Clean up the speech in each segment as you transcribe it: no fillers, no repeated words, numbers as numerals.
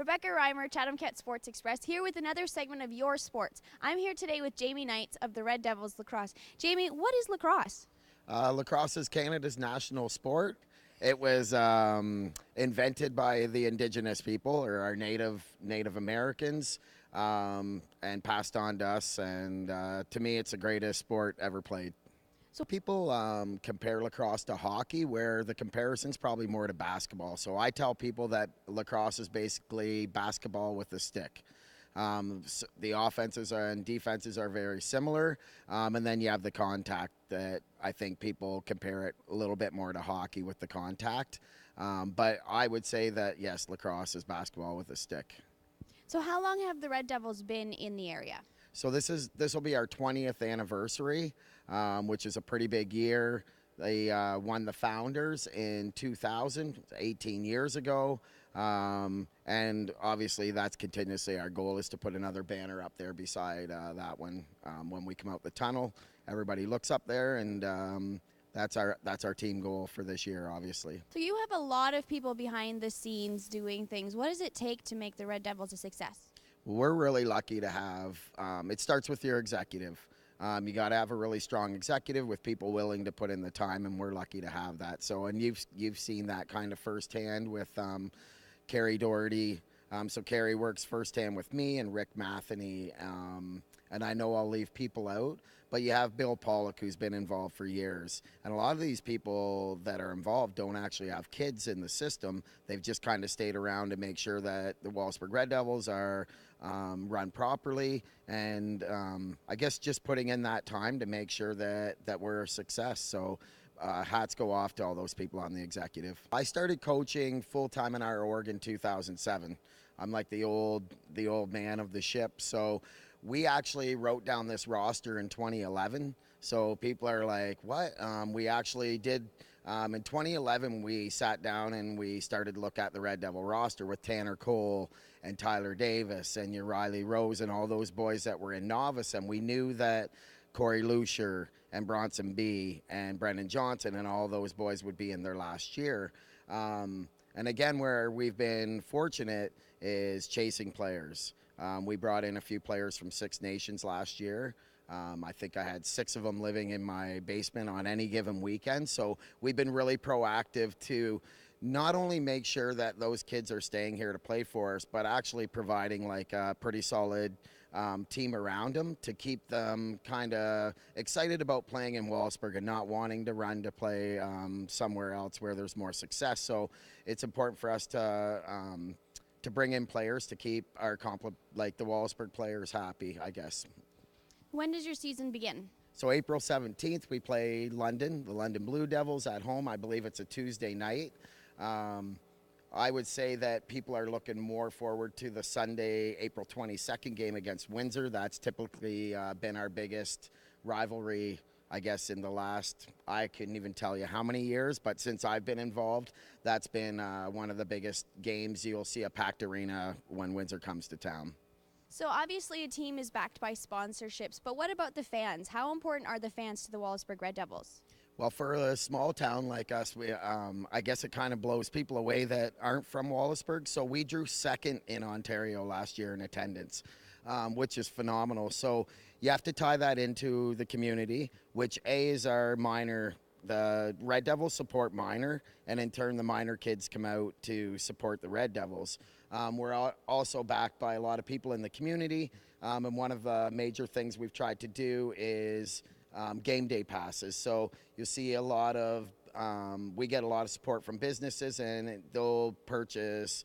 Rebecca Reimer, Chatham-Kent Sports Express, here with another segment of Your Sports. I'm here today with Jamie Knights of the Red Devils Lacrosse. Jamie, what is lacrosse? Lacrosse is Canada's national sport. It was invented by the Indigenous people, or our Native Americans, and passed on to us. And to me, it's the greatest sport ever played. So people compare lacrosse to hockey, where the comparison's probably more to basketball. So I tell people that lacrosse is basically basketball with a stick. So the offenses and defenses are very similar, and then you have the contact that I think people compare it a little bit more to hockey with the contact. But I would say that, yes, lacrosse is basketball with a stick. So how long have the Red Devils been in the area? So this will be our 20th anniversary, which is a pretty big year. They won the Founders in 2000, 18 years ago. And obviously that's continuously our goal, is to put another banner up there beside that one. When we come out the tunnel, everybody looks up there, and that's our team goal for this year, obviously. So you have a lot of people behind the scenes doing things. What does it take to make the Red Devils a success? We're really lucky to have, it starts with your executive. You got to have a really strong executive with people willing to put in the time, and we're lucky to have that. So, and you've seen that kind of firsthand with Carrie Doherty. So Carrie works firsthand with me and Rick Matheny, and I know I'll leave people out, but you have Bill Pollock, who's been involved for years. And a lot of these people that are involved don't actually have kids in the system. They've just kind of stayed around to make sure that the Wallaceburg Red Devils are run properly, and I guess just putting in that time to make sure that we're a success. So hats go off to all those people on the executive. I started coaching full-time in our org in 2007. I'm like the old man of the ship. So we actually wrote down this roster in 2011. So people are like, what? We actually did. In 2011, we sat down and we started to look at the Red Devil roster with Tanner Cole and Tyler Davis and Riley Rose and all those boys that were in novice. And we knew that Corey Lucier and Bronson B and Brendan Johnson and all those boys would be in their last year. And again, where we've been fortunate is chasing players. We brought in a few players from Six Nations last year. I think I had 6 of them living in my basement on any given weekend. So we've been really proactive to not only make sure that those kids are staying here to play for us, but actually providing like a pretty solid team around them to keep them kind of excited about playing in Wallaceburg and not wanting to run to play somewhere else where there's more success. So it's important for us to bring in players to keep our the Wallaceburg players happy, I guess. When does your season begin? So April 17th, we play London, the London Blue Devils at home. I believe it's a Tuesday night. I would say that people are looking more forward to the Sunday, April 22nd game against Windsor. That's typically been our biggest rivalry, I guess, in the last, I couldn't even tell you how many years, but since I've been involved, that's been one of the biggest games. You'll see a packed arena when Windsor comes to town. So obviously a team is backed by sponsorships, but what about the fans? How important are the fans to the Wallaceburg Red Devils? Well, for a small town like us, I guess it kind of blows people away that aren't from Wallaceburg. So we drew second in Ontario last year in attendance, which is phenomenal. So you have to tie that into the community, which is our minor. The Red Devils support minor, and in turn the minor kids come out to support the Red Devils. We're also backed by a lot of people in the community, and one of the major things we've tried to do is game day passes. So you'll see a lot of, we get a lot of support from businesses, and they'll purchase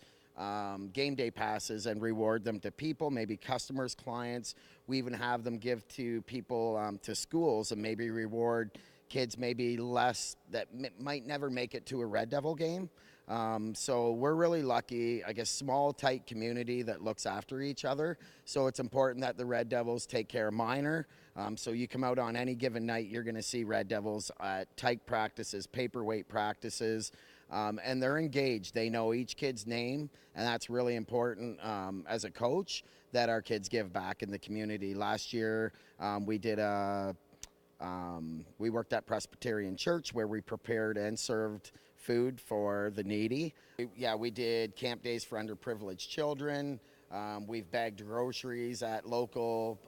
game day passes and reward them to people, maybe customers, clients. We even have them give to people, to schools, and maybe reward kids maybe less that might never make it to a Red Devil game. So we're really lucky, I guess, small, tight community that looks after each other. So it's important that the Red Devils take care of minor. So you come out on any given night, you're going to see Red Devils at tight practices, paperweight practices, and they're engaged. They know each kid's name, and that's really important as a coach, that our kids give back in the community. Last year, we did a We worked at Presbyterian Church where we prepared and served food for the needy. Yeah, we did camp days for underprivileged children. We've bagged groceries at local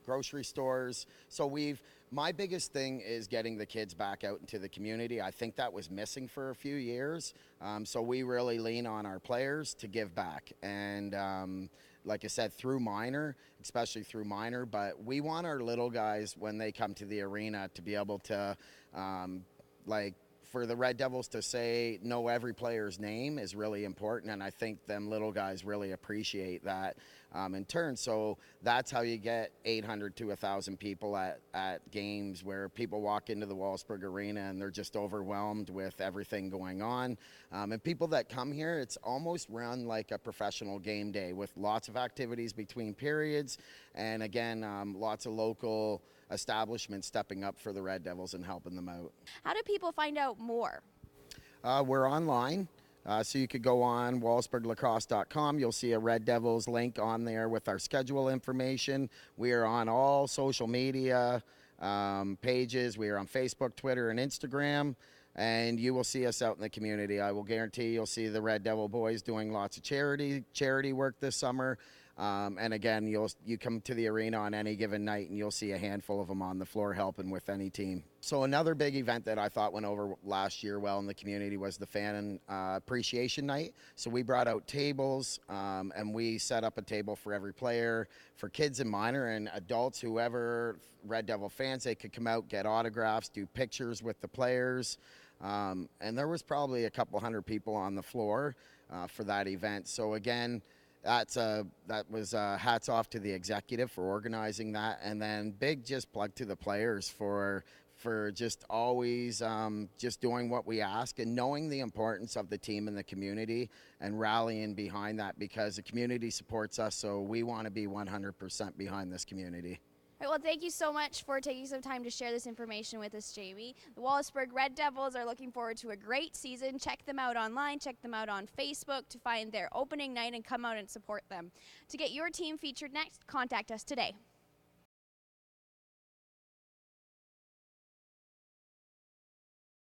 grocery stores. So my biggest thing is getting the kids back out into the community. I think that was missing for a few years. So we really lean on our players to give back. And like I said, through minor, especially through minor, but we want our little guys when they come to the arena to be able to, for the Red Devils to know every player's name is really important, and I think them little guys really appreciate that in turn. So that's how you get 800 to 1,000 people at games where people walk into the Wallaceburg Arena and they're just overwhelmed with everything going on. And people that come here, it's almost run like a professional game day with lots of activities between periods, and again, lots of local establishments stepping up for the Red Devils and helping them out. How do people find out more? We're online, so you could go on wallaceburglacrosse.com. You'll see a Red Devils link on there with our schedule information. We are on all social media pages. We are on Facebook, Twitter, and Instagram. And you will see us out in the community. I will guarantee you'll see the Red Devil boys doing lots of charity work this summer. And again, you come to the arena on any given night and you'll see a handful of them on the floor helping with any team. So another big event that I thought went over last year well in the community was the fan appreciation night. So we brought out tables and we set up a table for every player, for kids and minor and adults, whoever Red Devil fans, they could come out, get autographs, do pictures with the players. And there was probably a couple hundred people on the floor for that event. So again, that was hats off to the executive for organizing that, and then big just plug to the players for just always just doing what we ask and knowing the importance of the team and the community and rallying behind that, because the community supports us, so we want to be 100% behind this community. All right, well, thank you so much for taking some time to share this information with us, Jamie. The Wallaceburg Red Devils are looking forward to a great season. Check them out online. Check them out on Facebook to find their opening night and come out and support them. To get your team featured next, contact us today.